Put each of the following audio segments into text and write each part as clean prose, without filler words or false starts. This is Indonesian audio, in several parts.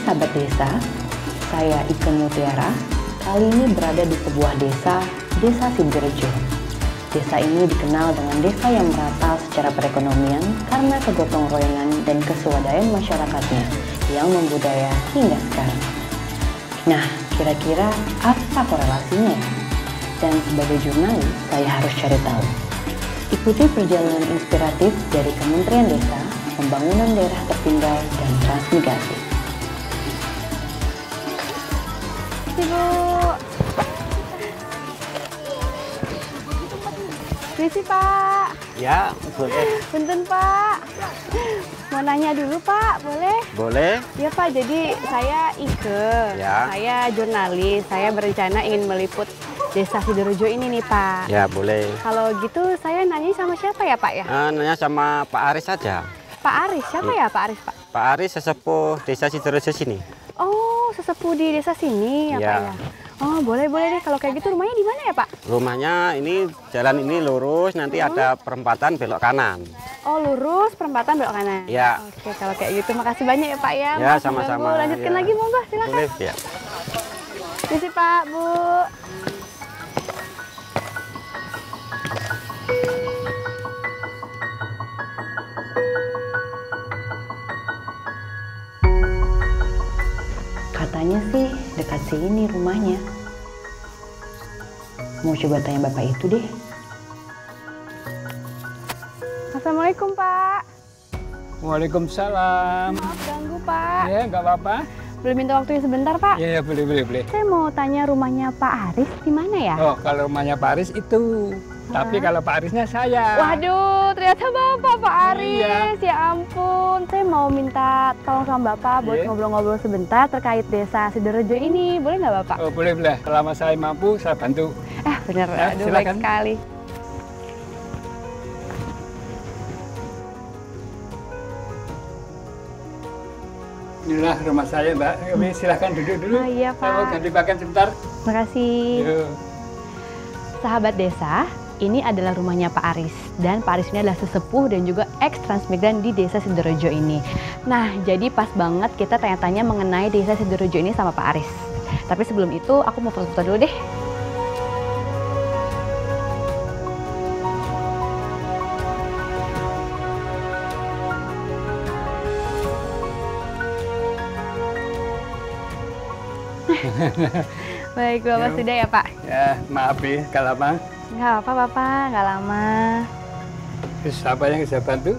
sahabat desa, saya Ike Mutiara. Kali ini berada di sebuah desa Sidorejo. Desa ini dikenal dengan desa yang merata secara perekonomian karena kegotong royongan dan keswadayaan masyarakatnya yang membudaya hingga sekarang. Nah, kira-kira apa korelasinya ya? Dan sebagai jurnalis, saya harus cari tahu. Ikuti perjalanan inspiratif dari Kementerian Desa, Pembangunan Daerah Tertinggal, dan Transmigrasi. Ibu, permisi Pak. Ya, boleh. Punten Pak. Mau nanya dulu Pak, boleh? Boleh. Ya Pak, jadi saya Ike. Ya. Saya jurnalis. Saya berencana ingin meliput Desa Sidorejo ini nih Pak. Ya, boleh. Kalau gitu saya nanya sama siapa ya Pak ya? Nanya sama Pak Aris saja. Pak Aris, siapa ya Pak Aris Pak? Pak Aris sesepuh Desa Sidorejo sini. Oh, sesepuh di desa sini ya Ya. Pak ya? Oh, boleh deh. Kalau kayak gitu rumahnya di mana ya Pak? Rumahnya ini jalan ini lurus, nanti ada perempatan belok kanan. Oh, lurus perempatan belok kanan. Ya. Oke, kalau kayak gitu makasih banyak ya Pak ya. Ya, Maaf sama-sama. mengganggu. Lanjutkan Ya. lagi monggo, silakan. Boleh, ya. Permisi Pak, Bu. Katanya sih dekat sini rumahnya. Mau coba tanya bapak itu deh. Assalamualaikum Pak. Waalaikumsalam. Maaf ganggu Pak. Ya, nggak apa-apa. Boleh minta waktunya sebentar Pak? Ya, boleh. Saya mau tanya rumahnya Pak Aris di mana ya? Oh, kalau rumahnya Pak Aris itu. Tapi kalau Pak Arisnya saya. Waduh, ternyata Bapak Pak Aris. Iya. Ya ampun, saya mau minta tolong sama Bapak buat Iya. ngobrol-ngobrol sebentar terkait Desa Sidorejo ini. Boleh nggak Bapak? Oh, boleh. Selama saya mampu, saya bantu. Bener, Ya, aduh baik silakan. sekali. Inilah rumah saya, Mbak. Kami silahkan duduk dulu. Oh, iya, Saya mau Pak. ganti pakaian sebentar. Makasih. Yuk. Sahabat desa, ini adalah rumahnya Pak Aris. Dan Pak Aris ini adalah sesepuh dan juga ex-transmigran di Desa Sidorejo ini. Nah, jadi pas banget kita tanya-tanya mengenai Desa Sidorejo ini sama Pak Aris. Tapi sebelum itu, aku mau foto-foto dulu deh. Baik, Bapak Yuk. sudah ya Pak? Ya, maaf ya, kalau lama. Nggak apa-apa Bapak, nggak lama. Terus apa yang bisa bantu?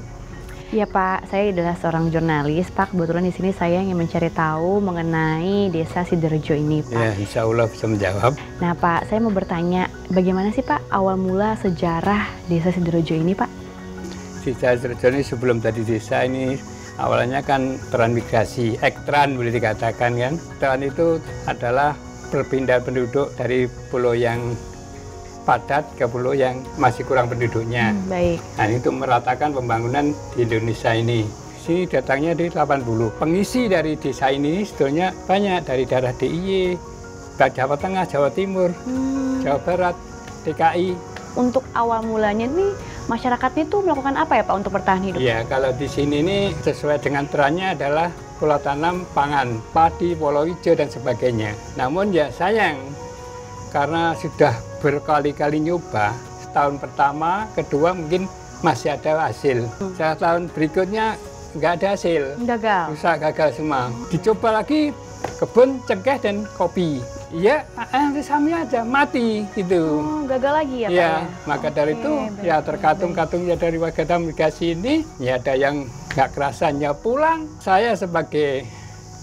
Iya Pak, saya adalah seorang jurnalis. Pak, kebetulan di sini saya ingin mencari tahu mengenai Desa Sidorejo ini, Pak. Ya, insya Allah bisa menjawab. Nah Pak, saya mau bertanya, bagaimana sih Pak awal mula sejarah Desa Sidorejo ini Pak? Desa Sidorejo ini sebelum tadi desa ini awalnya kan transmigrasi, ektran boleh dikatakan kan. Ektran itu adalah perpindahan penduduk dari pulau yang padat ke pulau yang masih kurang penduduknya. Baik. Nah, ini untuk meratakan pembangunan di Indonesia ini. Sini datangnya di 80. Pengisi dari desa ini sebetulnya banyak dari daerah DIY, Jawa Tengah, Jawa Timur, Jawa Barat, DKI. Untuk awal mulanya nih, masyarakatnya tuh melakukan apa ya Pak untuk bertahan hidup? Ya, kalau di sini ini sesuai dengan perannya adalah pola tanam pangan, padi, palawija dan sebagainya. Namun ya sayang, karena sudah berkali-kali nyoba, setahun pertama, kedua mungkin masih ada hasil. Tahun berikutnya nggak ada hasil, Gagal. rusak, gagal semua. Dicoba lagi kebun, cengkeh dan kopi. Iya, sama aja, mati gitu. Oh, gagal lagi ya Pak Ya, ya? maka dari Oke, itu baik, ya baik, terkatung-katung ya dari warga transmigrasi ini, ya ada yang nggak kerasanya pulang. Saya sebagai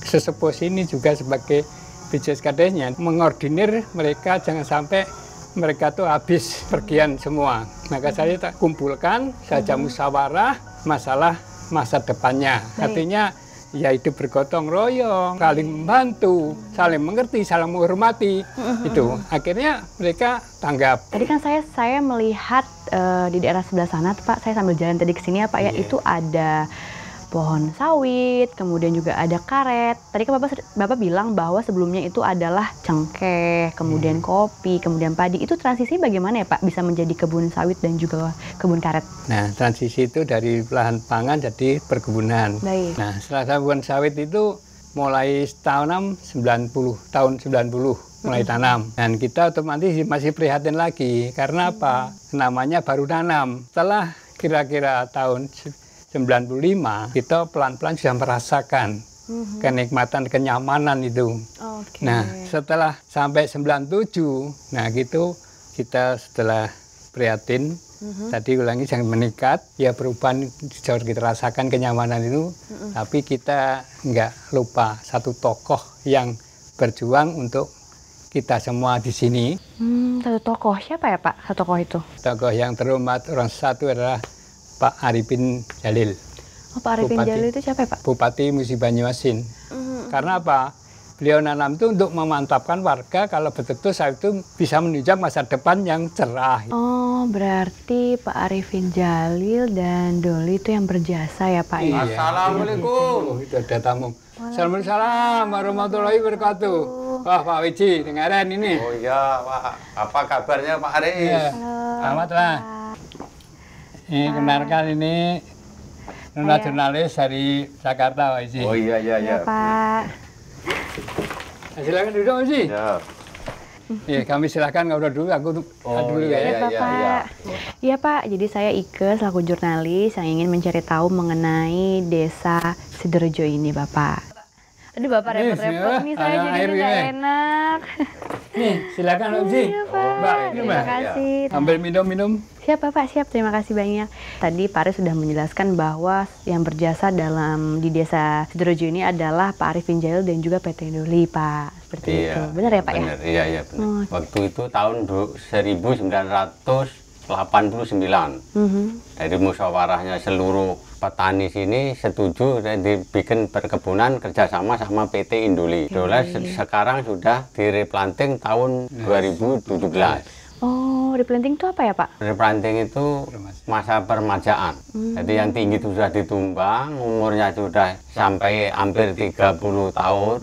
sesepuh sini juga sebagai bisnis kadesnya mengordinir mereka jangan sampai mereka tuh habis pergian semua. Maka saya tak kumpulkan saja musyawarah masalah masa depannya. Baik. Artinya ya hidup bergotong royong, saling membantu, saling mengerti, saling menghormati. Itu akhirnya mereka tanggap. Tadi kan saya melihat di daerah sebelah sana tuh, Pak, saya sambil jalan tadi ke sini ya Pak ya, Iya. itu ada pohon sawit, kemudian juga ada karet. Tadi kan Bapak bilang bahwa sebelumnya itu adalah cengkeh, kemudian kopi, kemudian padi. Itu transisi bagaimana ya Pak bisa menjadi kebun sawit dan juga kebun karet? Nah, transisi itu dari lahan pangan jadi perkebunan. Baik. Nah, setelah kebun sawit itu mulai tanam tahun 90 mulai tanam. Dan kita otomatis masih prihatin lagi. Karena apa? Namanya baru tanam. Setelah kira-kira tahun 95, kita pelan-pelan sudah merasakan kenikmatan, kenyamanan itu. Nah, setelah sampai 97, nah gitu kita setelah prihatin, tadi ulangi jangan meningkat, ya perubahan jauh kita rasakan kenyamanan itu, tapi kita nggak lupa satu tokoh yang berjuang untuk kita semua di sini. Satu tokoh, siapa ya Pak satu tokoh itu? Tokoh yang terhormat orang satu adalah Pak Arifin Jalil. Oh, Pak Arifin Jalil itu siapa ya Pak? Bupati Musi Banyuasin. Karena apa? Beliau nanam itu untuk memantapkan warga kalau betul-betul sawit itu bisa menunjang masa depan yang cerah. Oh, berarti Pak Arifin Jalil dan Doli itu yang berjasa ya Pak? Iya. Assalamualaikum. Itu ada tamu. Assalamualaikum warahmatullahi wabarakatuh. Wah, Pak Wiji, dengaran ini. Oh iya, Pak. Apa kabarnya Pak Aris? Iya. Selamat lah. Ini kenalkan ini jurnalis dari Jakarta, Pak Wiji. Oh iya, iya, iya. Pak. Nah, silakan duduk, Pak Wiji. Ya. Iya, kami silakan ngobrol dulu. Aku dulu iya, ya. iya. Bapak. Iya Pak, jadi saya Ike selaku jurnalis yang ingin mencari tahu mengenai desa Sidorejo ini Bapak. Aduh Bapak repot-repot nih saya jadi nggak enak. Nih, silakan Pak Wiji. Iya Pak, Mbak, ini terima Mbak. kasih. Ambil minum-minum. Siap Bapak, siap. Terima kasih banyak. Tadi Pak Aris sudah menjelaskan bahwa yang berjasa di desa Sidorejo ini adalah Pak Arifin Jalil dan juga PT Doli Pak. Seperti itu. Benar ya Pak benar, ya? Iya, iya benar. Waktu itu tahun 1989. Dari musyawarahnya seluruh petani sini setuju dan dibikin perkebunan kerjasama sama PT Indoli. Sekarang sudah direplanting tahun 2017. Oh, replanting itu apa ya Pak? Replanting itu masa permajaan. Jadi yang tinggi itu sudah ditumbang, umurnya sudah sampai hampir 30 tahun.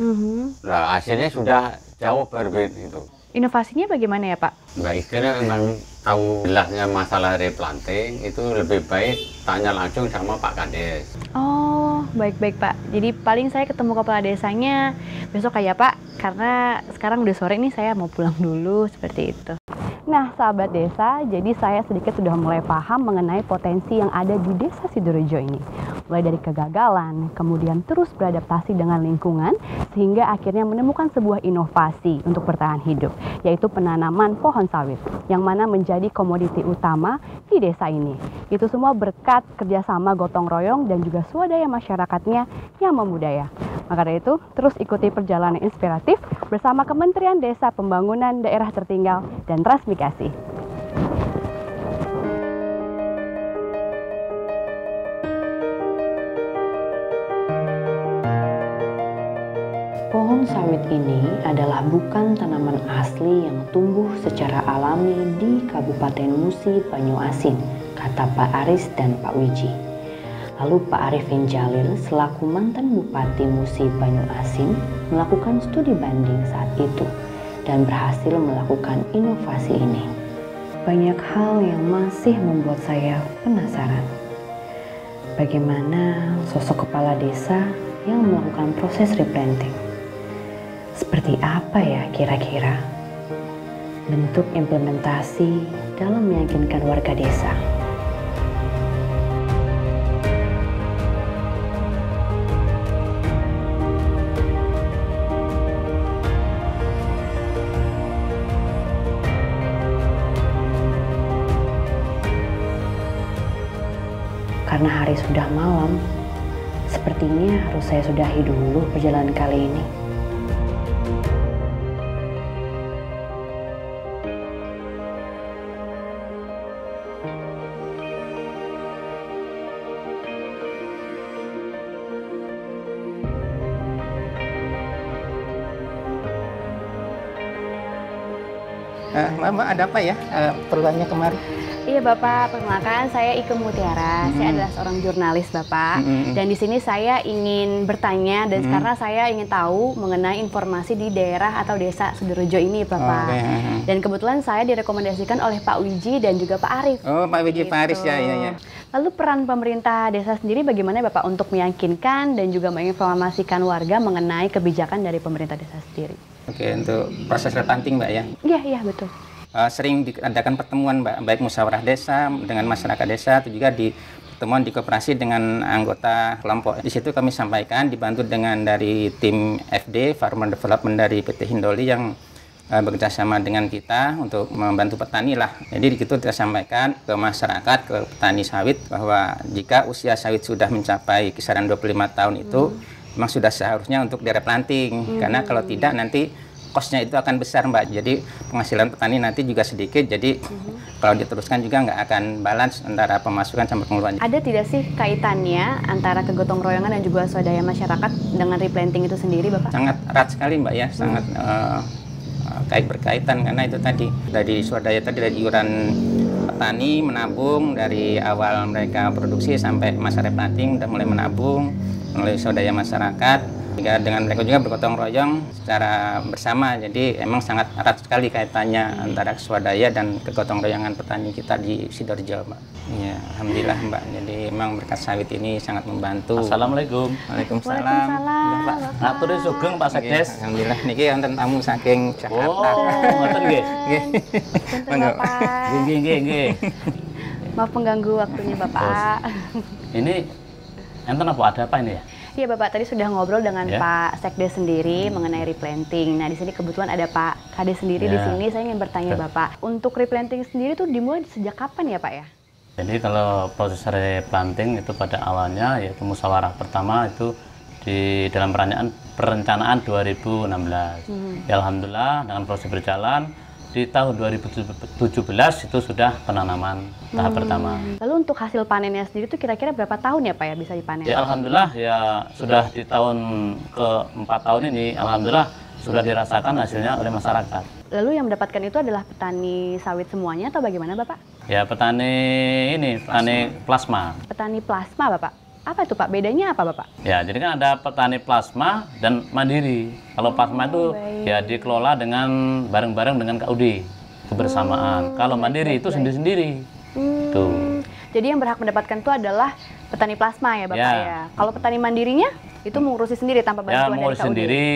Nah, hasilnya sudah jauh berbeda itu. Inovasinya bagaimana ya Pak? Baik, karena memang tahu jelasnya masalah replanting itu lebih baik tanya langsung sama Pak Kades. Oh, baik-baik Pak. Jadi paling saya ketemu kepala desanya besok kayak Pak, karena sekarang udah sore nih saya mau pulang dulu seperti itu. Nah, sahabat desa, jadi saya sedikit sudah mulai paham mengenai potensi yang ada di desa Sidorejo ini. Mulai dari kegagalan, kemudian terus beradaptasi dengan lingkungan, sehingga akhirnya menemukan sebuah inovasi untuk bertahan hidup, yaitu penanaman pohon sawit, yang mana menjadi komoditi utama di desa ini. Itu semua berkat kerjasama gotong royong dan juga swadaya masyarakatnya yang membudaya. Maka dari itu, terus ikuti perjalanan inspiratif bersama Kementerian Desa Pembangunan Daerah Tertinggal dan Transmigrasi. Pohon sawit ini adalah bukan tanaman asli yang tumbuh secara alami di Kabupaten Musi Banyuasin, kata Pak Aris dan Pak Wiji. Lalu Pak Arifin Jalil selaku mantan Bupati Musi Banyuasin melakukan studi banding saat itu dan berhasil melakukan inovasi ini. Banyak hal yang masih membuat saya penasaran. Bagaimana sosok kepala desa yang melakukan proses replanting? Seperti apa ya kira-kira bentuk implementasi dalam meyakinkan warga desa? Karena hari sudah malam, sepertinya harus saya sudahi dulu perjalanan kali ini. Mama ada apa ya perluannya kemarin? Iya Bapak, perkenalkan saya Ike Mutiara. Saya adalah seorang jurnalis Bapak. Dan di sini saya ingin bertanya dan karena saya ingin tahu mengenai informasi di daerah atau desa Sidorejo ini Bapak. Dan kebetulan saya direkomendasikan oleh Pak Wiji dan juga Pak Arif. Oh, Pak Wiji, Gitu. Pak Aris ya, iya. Lalu peran pemerintah desa sendiri bagaimana Bapak untuk meyakinkan dan juga menginformasikan warga mengenai kebijakan dari pemerintah desa sendiri? Oke, untuk proses replanting Mbak ya. Iya betul. Sering diadakan pertemuan Mbak, baik musyawarah desa dengan masyarakat desa, atau juga di pertemuan di koperasi dengan anggota kelompok. Di situ kami sampaikan dibantu dengan dari tim FD, Farmer Development dari PT Hindoli yang bekerjasama dengan kita untuk membantu petani lah. Jadi di situ kita sampaikan ke masyarakat, ke petani sawit bahwa jika usia sawit sudah mencapai kisaran 25 tahun itu memang sudah seharusnya untuk direplanting. Karena kalau tidak nanti kosnya itu akan besar Mbak, jadi penghasilan petani nanti juga sedikit, jadi kalau diteruskan juga nggak akan balance antara pemasukan sama pengeluaran. Ada tidak sih kaitannya antara kegotong royongan dan juga swadaya masyarakat dengan replanting itu sendiri Bapak? Sangat erat sekali Mbak ya, sangat berkaitan karena itu tadi dari swadaya tadi, dari iuran petani menabung dari awal mereka produksi sampai masa replanting udah mulai menabung melalui swadaya masyarakat. Sehingga dengan mereka juga bergotong royong secara bersama, jadi emang sangat erat sekali kaitannya antara swadaya dan kegotong royongan petani kita di Sidorejo, Mbak. Iya, alhamdulillah Mbak. Jadi emang berkat sawit ini sangat membantu. Assalamualaikum. Waalaikumsalam. Waalaikumsalam. Ngatur Sugeng Pak Sekdes. Alhamdulillah niki wonten tamu saking Jakarta. Oh, ngoten nggih. Nggih. Punten Bapak. Nggih. Maaf mengganggu waktunya Bapak. Ini enten apa, ada apa ini ya? Iya Bapak, tadi sudah ngobrol dengan Ya. Pak Sekdes sendiri mengenai replanting. Nah di sini kebetulan ada Pak Kades sendiri di Ya. sini. Saya ingin bertanya Bapak, untuk replanting sendiri itu dimulai sejak kapan ya Pak ya? Jadi kalau proses replanting itu pada awalnya yaitu musyawarah pertama itu di dalam perencanaan 2016. Ya, alhamdulillah dengan proses berjalan di tahun 2017 itu sudah penanaman tahap pertama. Lalu untuk hasil panennya sendiri itu kira-kira berapa tahun ya Pak ya bisa dipanen? Ya alhamdulillah ya sudah di tahun ke-4 tahun ini alhamdulillah sudah dirasakan hasilnya oleh masyarakat. Lalu yang mendapatkan itu adalah petani sawit semuanya atau bagaimana Bapak? Ya petani plasma. Petani plasma Bapak? Apa itu Pak? Bedanya apa Bapak? Ya jadi kan ada petani plasma dan mandiri. Kalau plasma itu baik. ya dikelola dengan bareng-bareng dengan KUD kebersamaan. Kalau mandiri itu sendiri-sendiri. Tuh. Jadi yang berhak mendapatkan itu adalah petani plasma ya Bapak Ya. ya. Kalau petani mandirinya itu mengurusi sendiri tanpa Ya bantuan mengurus dari KUD. sendiri,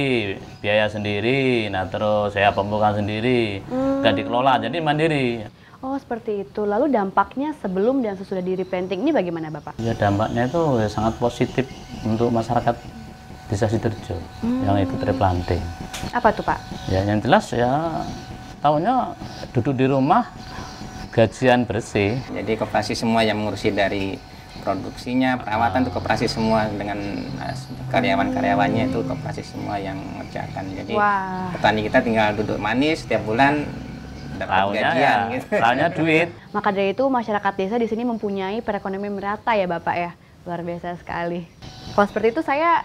biaya sendiri, nah terus saya pemupukan sendiri, dan dikelola jadi mandiri. Oh seperti itu. Lalu dampaknya sebelum dan sesudah di replanting ini bagaimana Bapak? Ya dampaknya itu ya sangat positif untuk masyarakat desa Sidorejo yang ikut replanting. Apa tuh Pak? Ya yang jelas ya tahunnya duduk di rumah gajian bersih. Jadi koperasi semua yang mengurusi dari produksinya, perawatan itu koperasi semua dengan karyawan-karyawannya itu koperasi semua yang mengerjakan. Jadi Wah. petani kita tinggal duduk manis setiap bulan dapat Tahunnya gajian ya, gitu. tahunnya duit. Maka dari itu masyarakat desa di sini mempunyai perekonomian merata ya Bapak ya. Luar biasa sekali. Kalau seperti itu saya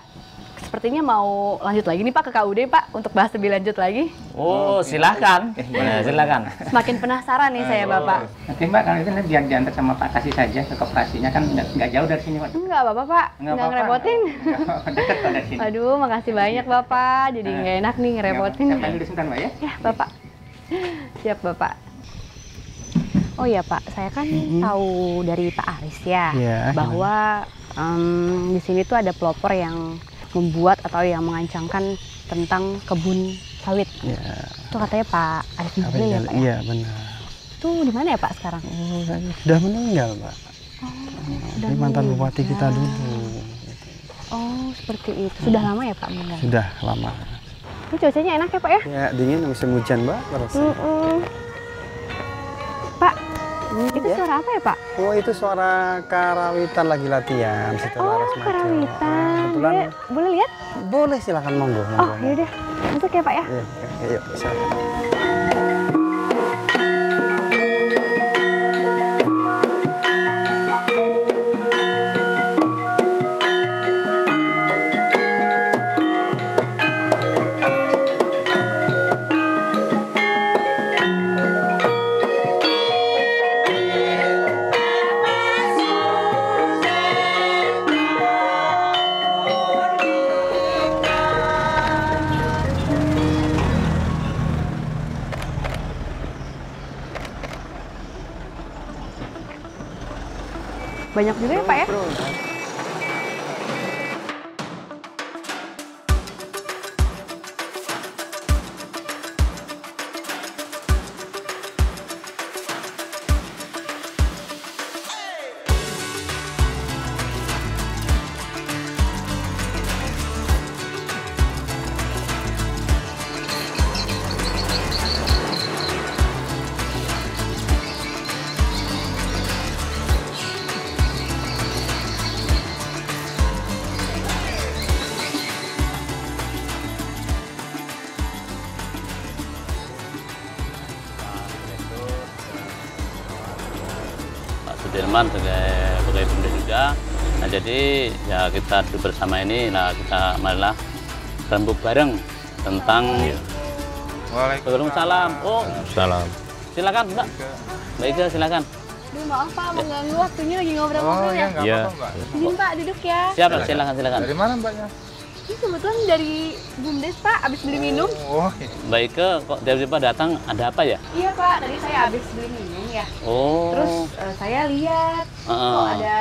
sepertinya mau lanjut lagi nih Pak ke KUD Pak untuk bahas lebih lanjut lagi. Oh silahkan, nah, silahkan. Semakin penasaran nih saya Bapak. Oke Mbak, kalau itu biar diantar sama Pak Kasih saja ke koperasinya, kan nggak jauh dari sini Pak. Enggak Bapak Pak, nggak apa-apa. ngerepotin. Dekat kok dari sini. Aduh makasih banyak Bapak, jadi nggak enak nih ngerepotin. Saya panggil dulu sebentar Mbak ya. Ya Bapak, siap Bapak. Oh iya Pak, saya kan tahu dari Pak Aris ya, Iya, bahwa di sini tuh ada pelopor yang membuat atau yang mengancangkan tentang kebun sawit. Ya, Itu katanya Pak Aris Mubli ya Pak ya? iya benar. Itu di mana ya Pak sekarang? Sudah meninggal, Pak. Udah Ini mantan bupati meninggal. kita dulu. Oh seperti itu, sudah lama ya Pak meninggal? Sudah lama. Ini cuacanya enak ya Pak ya? Ya, dingin musim hujan, Mbak. Terus. Pak, itu suara apa ya Pak? Oh, itu suara karawitan lagi latihan setelah Oh, Resmaja. karawitan. Kebetulan Boleh lihat? boleh, silakan monggo. Oh, monggo. yaudah. Masuk ya Pak ya? Iya, yuk, silakan. banyak juga ya Pak ya? Sudirman sebagai BUMDes juga. Nah jadi ya kita duduk bersama ini, nah kita marilah rembuk bareng tentang. Waalaikumsalam. Oh, Salam. silakan Mbak. Mbak Ika silakan. Duh, maaf Pak, mengganggu waktunya lagi ngobrol-ngobrol ya. Iya. Izin Pak, duduk ya. Siapa? Silakan. Dari mana Mbaknya? Ini kebetulan dari BUMDes Pak, abis beli minum. Oh, Mbak Ika kok tiba-tiba datang, ada apa ya? Iya Pak, tadi saya abis beli minum ya. Oh. Terus saya lihat kok ada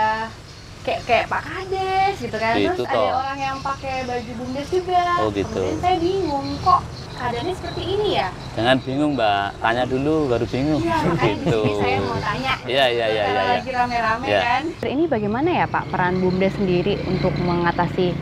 kayak Pak Kades gitu kan. Itu Terus toh. ada orang yang pakai baju BUMDes juga. Oh, gitu. Kemudian saya bingung kok keadaannya seperti ini ya. Jangan bingung Mbak, tanya dulu baru bingung. Iya, makanya di Gitu. sini saya mau tanya. Iya. Lagi rame-rame Iya. kan. Ini bagaimana ya Pak peran BUMDes sendiri untuk mengatasi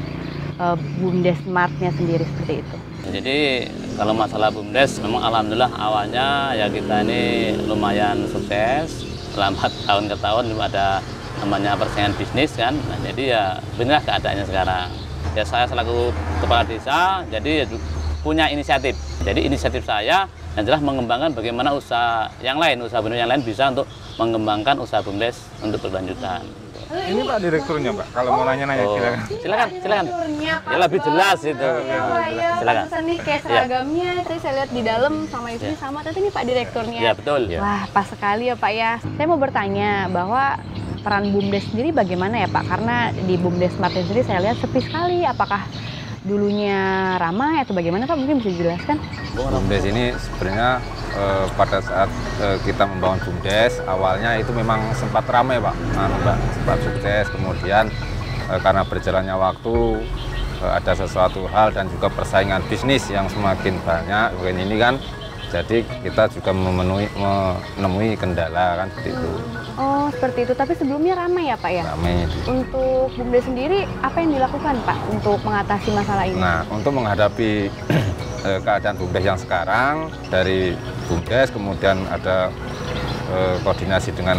BUMDes Smart-nya sendiri seperti itu? Jadi kalau masalah BUMDes, memang alhamdulillah awalnya ya kita ini lumayan sukses. Selama tahun ke tahun ada namanya persaingan bisnis kan. Nah, jadi ya benar keadaannya sekarang. Ya saya selaku kepala desa, jadi ya punya inisiatif. Jadi inisiatif saya yang jelas mengembangkan bagaimana usaha yang lain, usaha BUMDes yang lain bisa untuk mengembangkan usaha BUMDes untuk berlanjutan. ini Pak direkturnya Pak. Kalau mau nanya-nanya silakan. Silakan. Direkturnya, Pak. Ya lebih jelas itu. Iya, Silakan. pantesan nih kayak seragamnya. Tadi saya lihat di dalam sama istri sama. Ternyata ini Pak direkturnya. Ya betul. Wah, pas sekali ya Pak ya. Saya mau bertanya bahwa peran BUMDes sendiri bagaimana ya Pak? Karena di BUMDes Smart sendiri saya lihat sepi sekali. Apakah dulunya ramai atau bagaimana Pak? Mungkin bisa dijelaskan? BUMDes ini sebenarnya pada saat kita membangun BUMDes awalnya itu memang sempat ramai Pak, sempat sukses. Kemudian karena berjalannya waktu ada sesuatu hal dan juga persaingan bisnis yang semakin banyak ini kan, jadi kita juga menemui kendala kan seperti itu. Oh seperti itu. Tapi sebelumnya ramai ya Pak ya? Ramai. Untuk BUMDes sendiri apa yang dilakukan Pak untuk mengatasi masalah ini? Nah untuk menghadapi keadaan BUMDes yang sekarang, dari BUMDes kemudian ada koordinasi dengan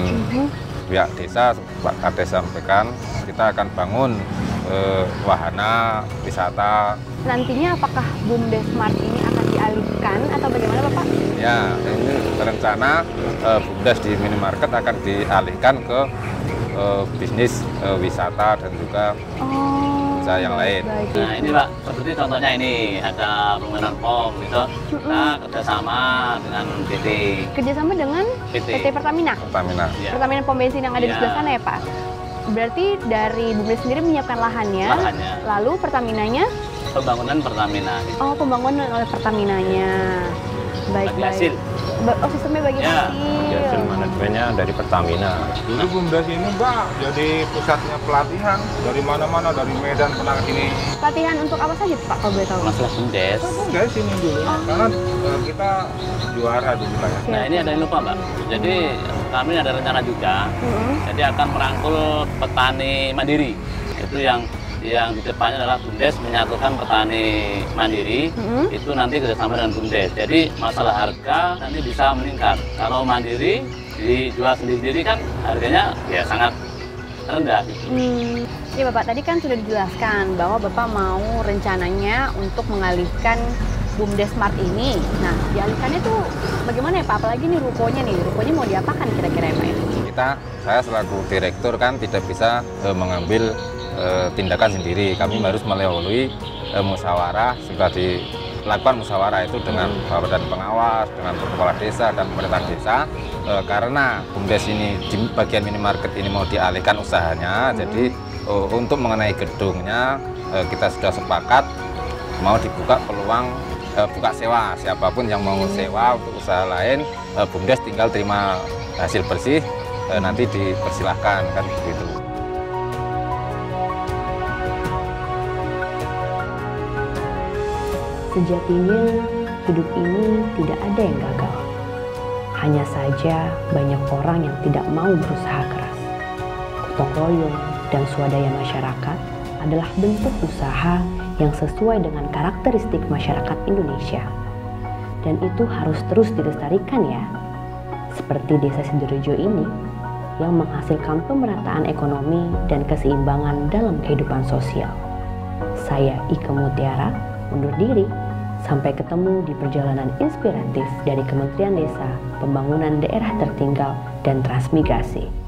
pihak desa, Pak Kades sampaikan kita akan bangun wahana wisata. Nantinya apakah BUMDes Smart ini akan dialihkan atau bagaimana Bapak? Ya, ini rencana BUMDes di minimarket akan dialihkan ke bisnis wisata dan juga usaha yang lain. Nah ini Pak, seperti contohnya ini ada permainan POM gitu. Kita kerjasama dengan PT. Kerjasama dengan PT Pertamina? Pertamina. Ya. Pertamina pom bensin yang ada di Iya. sebelah sana ya Pak? Berarti dari BUMDes sendiri menyiapkan lahannya, lalu Pertaminanya? Pembangunan Pertamina. Oh, pembangunan oleh Pertaminanya. Baik. Hasil. Oh, sistemnya bagi Ya, hasil. Manajemennya dari Pertamina. Dulu BUMDes ini Mbak jadi pusatnya pelatihan dari mana-mana, dari Medan pernah sini. Pelatihan untuk apa saja Pak kalau boleh tahu? Masalah BUMDes. BUMDes ini dulu, karena kita juara dulu Pak ya. Nah ini ada yang lupa Mbak. Jadi kami ada rencana juga. Jadi akan merangkul petani mandiri. Itu yang di depannya adalah BUMDes menyatukan petani mandiri. Itu nanti kerjasama dengan BUMDes. Jadi masalah harga nanti bisa meningkat. Kalau mandiri dijual sendiri kan harganya ya sangat rendah. Ya Bapak, tadi kan sudah dijelaskan bahwa Bapak mau rencananya untuk mengalihkan BUMDes Smart ini. Nah, dialihkannya tuh bagaimana ya Pak? Apalagi nih rukonya mau diapakan kira-kira ya Pak? Saya selaku direktur kan tidak bisa mengambil tindakan sendiri. Kami harus melalui musyawarah, sudah dilakukan musyawarah itu dengan badan pengawas, dengan kepala desa dan pemerintah desa. Karena BUMDes ini di bagian minimarket ini mau dialihkan usahanya, jadi untuk mengenai gedungnya kita sudah sepakat mau dibuka peluang buka sewa. Siapapun yang mau sewa untuk usaha lain, BUMDes tinggal terima hasil bersih, nanti dipersilahkan kan begitu. Sejatinya, hidup ini tidak ada yang gagal. Hanya saja banyak orang yang tidak mau berusaha keras. Gotong royong dan swadaya masyarakat adalah bentuk usaha yang sesuai dengan karakteristik masyarakat Indonesia. Dan itu harus terus dilestarikan ya. Seperti Desa Sidorejo ini yang menghasilkan pemerataan ekonomi dan keseimbangan dalam kehidupan sosial. Saya Ike Mutiara undur diri. Sampai ketemu di perjalanan inspiratif dari Kementerian Desa, Pembangunan Daerah Tertinggal, dan Transmigrasi.